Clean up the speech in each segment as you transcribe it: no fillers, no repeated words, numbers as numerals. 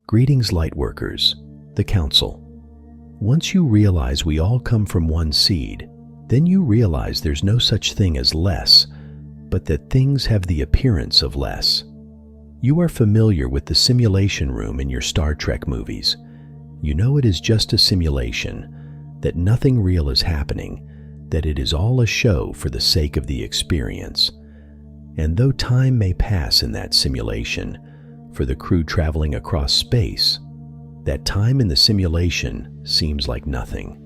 Greetings, Lightworkers, the Council. Once you realize we all come from one seed, then you realize there's no such thing as less, but that things have the appearance of less. You are familiar with the simulation room in your Star Trek movies. You know it is just a simulation, that nothing real is happening, that it is all a show for the sake of the experience. And though time may pass in that simulation, for the crew traveling across space, that time in the simulation seems like nothing.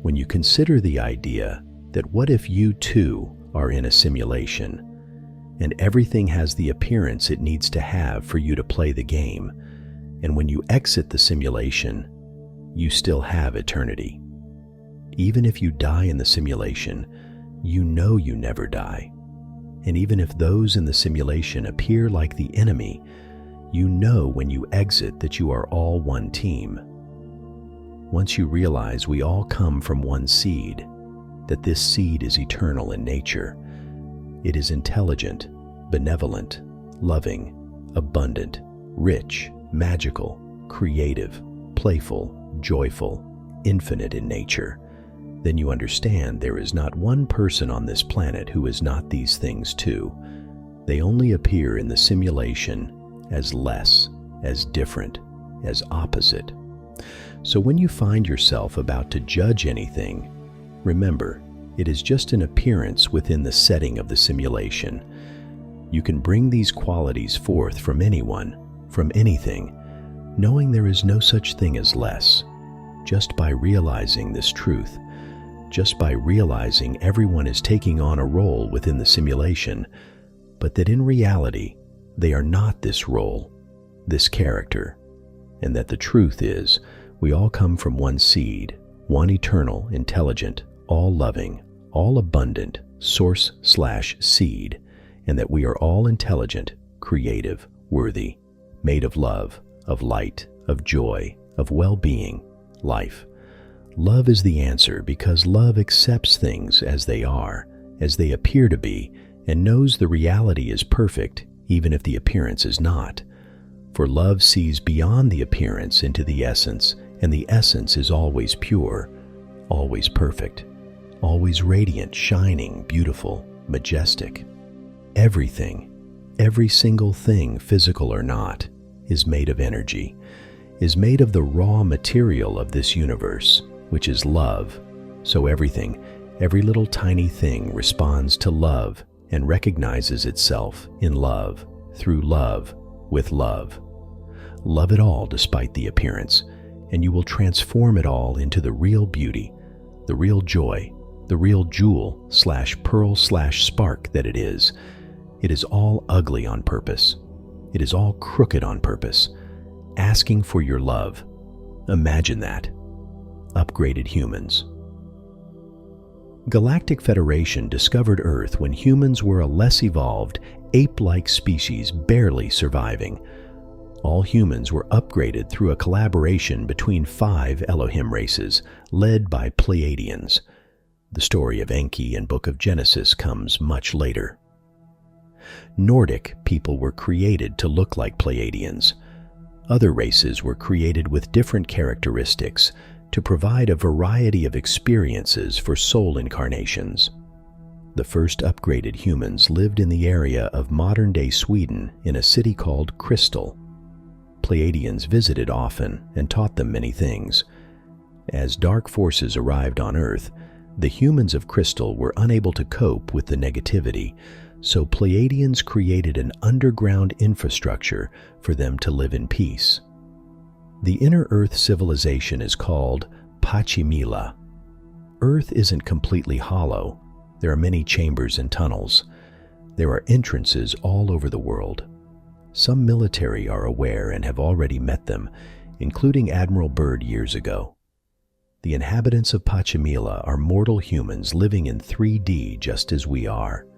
When you consider the idea that what if you too are in a simulation, and everything has the appearance it needs to have for you to play the game, and when you exit the simulation, you still have eternity. Even if you die in the simulation, you know you never die. And even if those in the simulation appear like the enemy, you know when you exit that you are all one team. Once you realize we all come from one seed, that this seed is eternal in nature, it is intelligent, benevolent, loving, abundant, rich, magical, creative, playful, joyful, infinite in nature, then you understand there is not one person on this planet who is not these things too. They only appear in the simulation as less, as different, as opposite. So when you find yourself about to judge anything, remember, it is just an appearance within the setting of the simulation. You can bring these qualities forth from anyone, from anything, knowing there is no such thing as less, just by realizing this truth, just by realizing everyone is taking on a role within the simulation, but that in reality, they are not this role, this character, and that the truth is, we all come from one seed, one eternal, intelligent, all-loving, all-abundant source/seed, and that we are all intelligent, creative, worthy, made of love, of light, of joy, of well-being, life. Love is the answer because love accepts things as they are, as they appear to be, and knows the reality is perfect even if the appearance is not. For love sees beyond the appearance into the essence, and the essence is always pure, always perfect, always radiant, shining, beautiful, majestic. Everything, every single thing, physical or not, is made of energy, is made of the raw material of this universe, which is love. So everything, every little tiny thing responds to love and recognizes itself in love, through love, with love. Love it all despite the appearance, and you will transform it all into the real beauty, the real joy, the real jewel/pearl/spark that it is. It is all ugly on purpose. It is all crooked on purpose, asking for your love. Imagine that. Upgraded humans. Galactic Federation discovered Earth when humans were a less evolved, ape-like species barely surviving. All humans were upgraded through a collaboration between 5 Elohim races, led by Pleiadians. The story of Enki and Book of Genesis comes much later. Nordic people were created to look like Pleiadians. Other races were created with different characteristics to provide a variety of experiences for soul incarnations. The first upgraded humans lived in the area of modern-day Sweden in a city called Crystal. Pleiadians visited often and taught them many things. As dark forces arrived on Earth, the humans of Crystal were unable to cope with the negativity, so Pleiadians created an underground infrastructure for them to live in peace. The inner Earth civilization is called Pachimila. Earth isn't completely hollow. There are many chambers and tunnels. There are entrances all over the world. Some military are aware and have already met them, including Admiral Byrd years ago. The inhabitants of Pachimila are mortal humans living in 3D just as we are.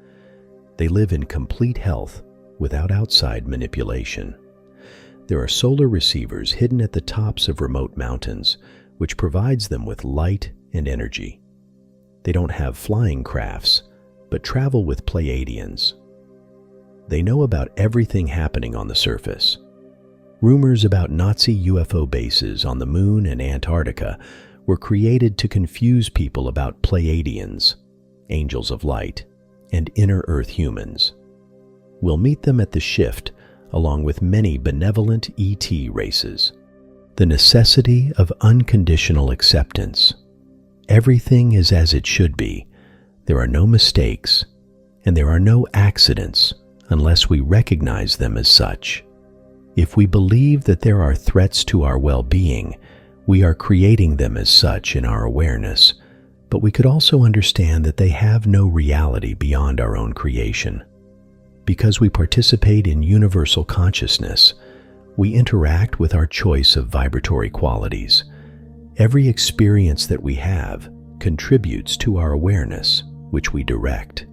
They live in complete health without outside manipulation. There are solar receivers hidden at the tops of remote mountains, which provides them with light and energy. They don't have flying crafts, but travel with Pleiadians. They know about everything happening on the surface. Rumors about Nazi UFO bases on the Moon and Antarctica were created to confuse people about Pleiadians, angels of light, and inner Earth humans. We'll meet them at the shift, along with many benevolent ET races. The necessity of unconditional acceptance. Everything is as it should be. There are no mistakes, and there are no accidents unless we recognize them as such. If we believe that there are threats to our well-being, we are creating them as such in our awareness, but we could also understand that they have no reality beyond our own creation. Because we participate in universal consciousness, we interact with our choice of vibratory qualities. Every experience that we have contributes to our awareness, which we direct.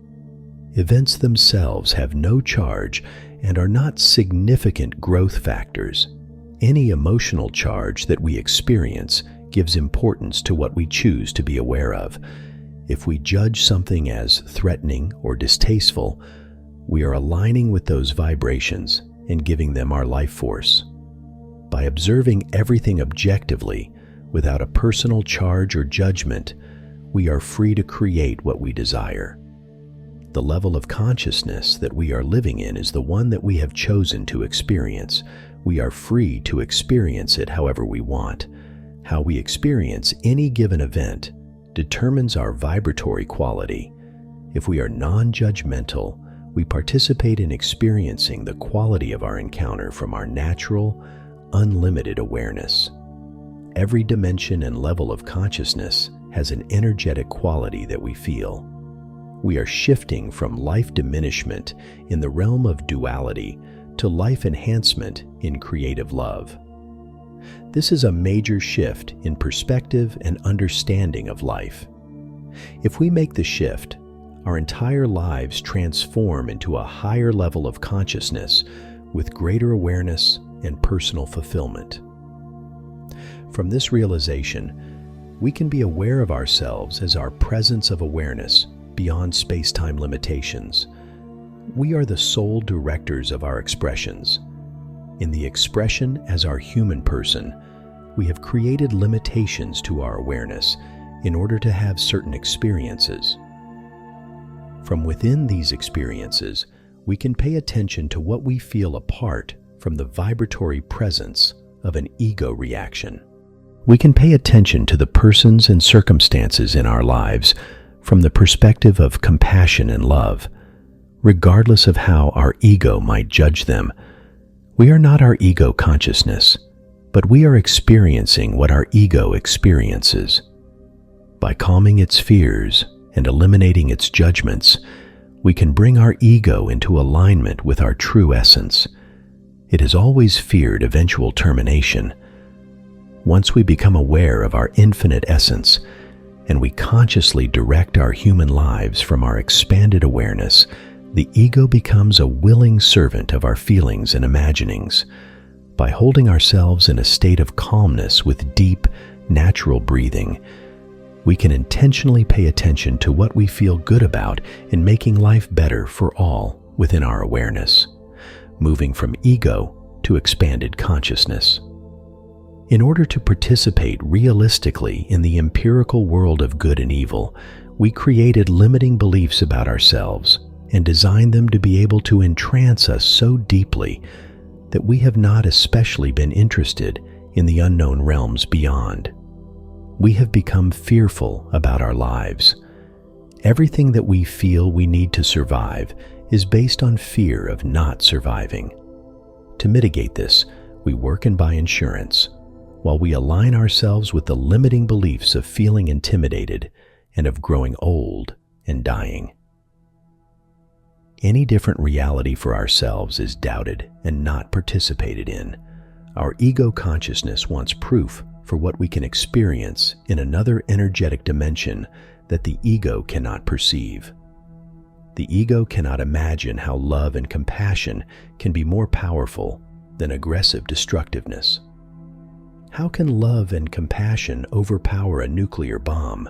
Events themselves have no charge and are not significant growth factors. Any emotional charge that we experience gives importance to what we choose to be aware of. If we judge something as threatening or distasteful, we are aligning with those vibrations and giving them our life force. By observing everything objectively, without a personal charge or judgment, we are free to create what we desire. The level of consciousness that we are living in is the one that we have chosen to experience. We are free to experience it however we want. How we experience any given event determines our vibratory quality. If we are non-judgmental, we participate in experiencing the quality of our encounter from our natural, unlimited awareness. Every dimension and level of consciousness has an energetic quality that we feel. We are shifting from life diminishment in the realm of duality to life enhancement in creative love. This is a major shift in perspective and understanding of life. If we make the shift, our entire lives transform into a higher level of consciousness with greater awareness and personal fulfillment. From this realization, we can be aware of ourselves as our presence of awareness beyond space-time limitations. We are the sole directors of our expressions. In the expression as our human person, we have created limitations to our awareness in order to have certain experiences. From within these experiences, we can pay attention to what we feel apart from the vibratory presence of an ego reaction. We can pay attention to the persons and circumstances in our lives from the perspective of compassion and love, regardless of how our ego might judge them. We are not our ego consciousness, but we are experiencing what our ego experiences. By calming its fears and eliminating its judgments, we can bring our ego into alignment with our true essence. It has always feared eventual termination. Once we become aware of our infinite essence, and we consciously direct our human lives from our expanded awareness, the ego becomes a willing servant of our feelings and imaginings. By holding ourselves in a state of calmness with deep, natural breathing, we can intentionally pay attention to what we feel good about in making life better for all within our awareness, moving from ego to expanded consciousness. In order to participate realistically in the empirical world of good and evil, we created limiting beliefs about ourselves and designed them to be able to entrance us so deeply that we have not especially been interested in the unknown realms beyond. We have become fearful about our lives. Everything that we feel we need to survive is based on fear of not surviving. To mitigate this, we work and buy insurance, while we align ourselves with the limiting beliefs of feeling intimidated and of growing old and dying. Any different reality for ourselves is doubted and not participated in. Our ego consciousness wants proof for what we can experience in another energetic dimension that the ego cannot perceive. The ego cannot imagine how love and compassion can be more powerful than aggressive destructiveness. How can love and compassion overpower a nuclear bomb?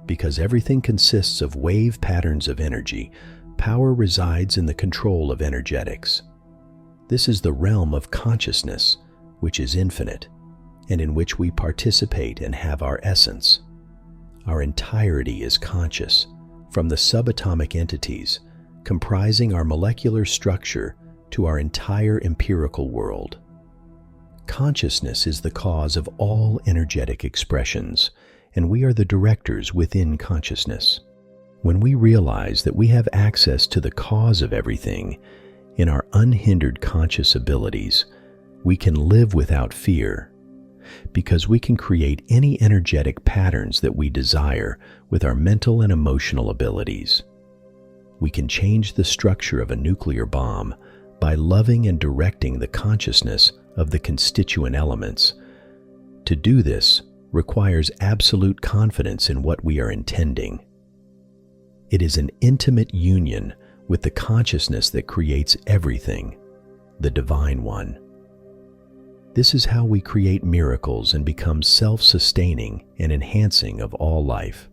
Because everything consists of wave patterns of energy, power resides in the control of energetics. This is the realm of consciousness, which is infinite, and in which we participate and have our essence. Our entirety is conscious, from the subatomic entities comprising our molecular structure to our entire empirical world. Consciousness is the cause of all energetic expressions, and we are the directors within consciousness. When we realize that we have access to the cause of everything in our unhindered conscious abilities, we can live without fear, because we can create any energetic patterns that we desire with our mental and emotional abilities. We can change the structure of a nuclear bomb by loving and directing the consciousness of the constituent elements. To do this requires absolute confidence in what we are intending. It is an intimate union with the consciousness that creates everything, the Divine One. This is how we create miracles and become self-sustaining and enhancing of all life.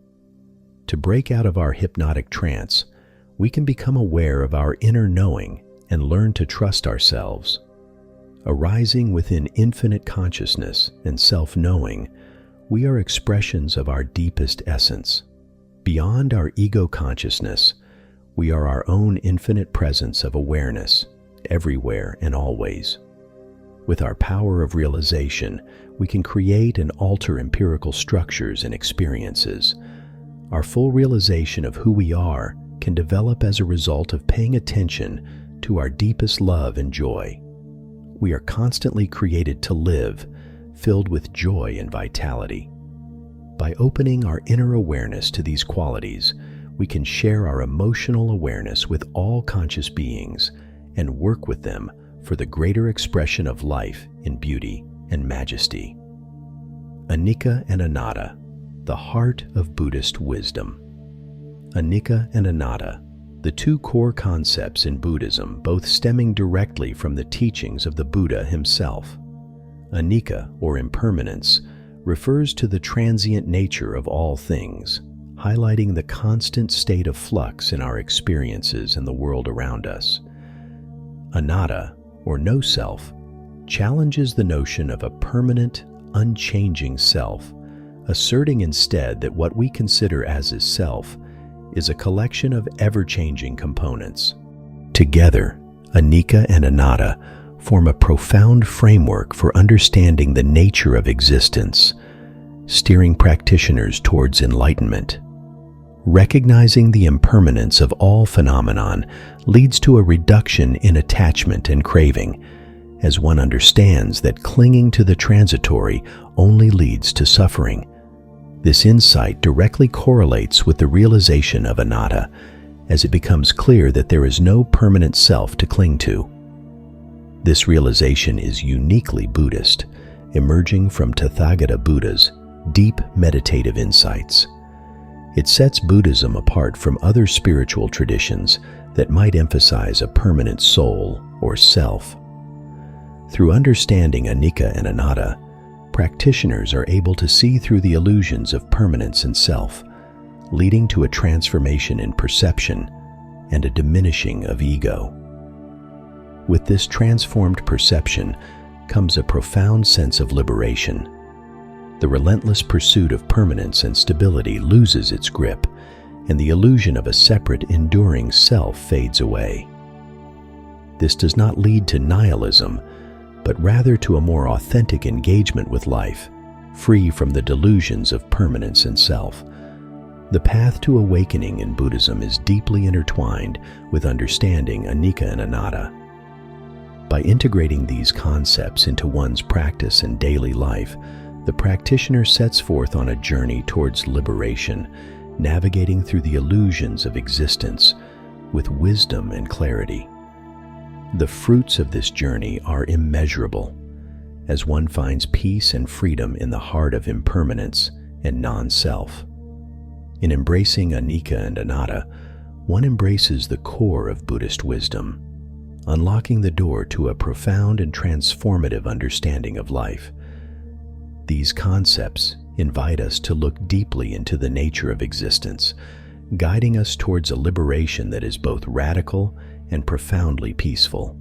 To break out of our hypnotic trance, we can become aware of our inner knowing and learn to trust ourselves. Arising within infinite consciousness and self-knowing, we are expressions of our deepest essence. Beyond our ego consciousness, we are our own infinite presence of awareness, everywhere and always. With our power of realization, we can create and alter empirical structures and experiences. Our full realization of who we are can develop as a result of paying attention to our deepest love and joy. We are constantly created to live, filled with joy and vitality. By opening our inner awareness to these qualities, we can share our emotional awareness with all conscious beings and work with them for the greater expression of life in beauty and majesty. Anicca and Anatta, the heart of Buddhist wisdom. Anicca and Anatta, the two core concepts in Buddhism, both stemming directly from the teachings of the Buddha himself. Anicca, or impermanence, refers to the transient nature of all things, highlighting the constant state of flux in our experiences and the world around us. Anatta, or no self, challenges the notion of a permanent, unchanging self, asserting instead that what we consider as a self is a collection of ever-changing components. Together, Anicca and Anatta form a profound framework for understanding the nature of existence, steering practitioners towards enlightenment. Recognizing the impermanence of all phenomenon leads to a reduction in attachment and craving, as one understands that clinging to the transitory only leads to suffering. This insight directly correlates with the realization of Anatta, as it becomes clear that there is no permanent self to cling to. This realization is uniquely Buddhist, emerging from Tathagata Buddha's deep meditative insights. It sets Buddhism apart from other spiritual traditions that might emphasize a permanent soul or self. Through understanding Anicca and Anatta, practitioners are able to see through the illusions of permanence and self, leading to a transformation in perception and a diminishing of ego. With this transformed perception comes a profound sense of liberation. The relentless pursuit of permanence and stability loses its grip, and the illusion of a separate, enduring self fades away. This does not lead to nihilism, but rather to a more authentic engagement with life, free from the delusions of permanence and self. The path to awakening in Buddhism is deeply intertwined with understanding Anicca and Anatta. By integrating these concepts into one's practice and daily life, the practitioner sets forth on a journey towards liberation, navigating through the illusions of existence with wisdom and clarity. The fruits of this journey are immeasurable, as one finds peace and freedom in the heart of impermanence and non-self. In embracing Anicca and Anatta, one embraces the core of Buddhist wisdom, unlocking the door to a profound and transformative understanding of life. These concepts invite us to look deeply into the nature of existence, guiding us towards a liberation that is both radical and profoundly peaceful.